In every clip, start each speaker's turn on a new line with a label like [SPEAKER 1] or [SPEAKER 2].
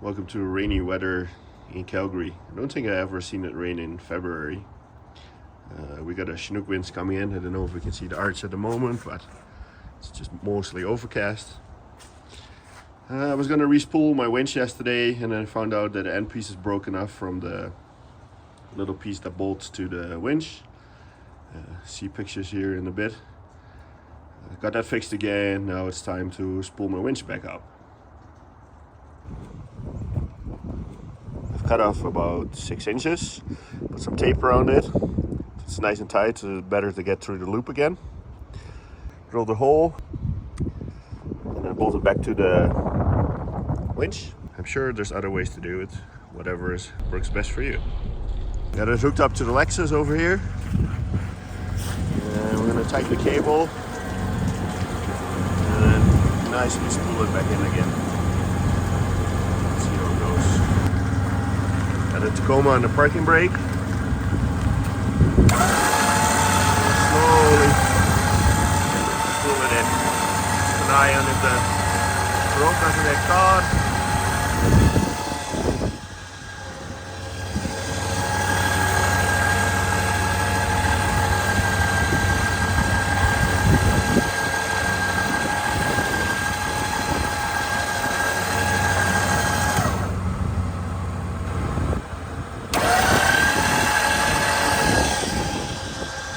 [SPEAKER 1] Welcome to rainy weather in Calgary. I don't think I ever seen it rain in February. We got a Chinook winds coming in. I don't know if we can see the arch at the moment, but it's just mostly overcast. I was gonna re-spool my winch yesterday, and then I found out that the end piece is broken off from the little piece that bolts to the winch. See pictures here in a bit. Got that fixed again. Now it's time to spool my winch back up. I've cut off about 6 inches, put some tape around it. It's nice and tight, so it's better to get through the loop again. Drill the hole and then bolt it back to the winch. I'm sure there's other ways to do it, whatever works best for you. Got it hooked up to the Lexus over here. And we're gonna tighten the cable and then nicely spool it back in again. Let's see how it goes. Got a Tacoma on the parking brake. Slowly spool it in. Keep an eye on if the rope doesn't get caught.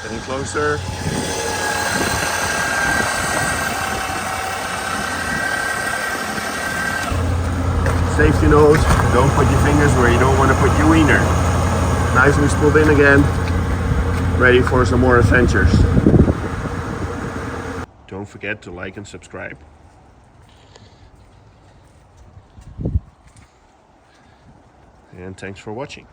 [SPEAKER 1] Getting closer. Safety note, don't put your fingers where you don't want to put your wiener. Nicely spooled in again, ready for some more adventures. Don't forget to like and subscribe. And thanks for watching.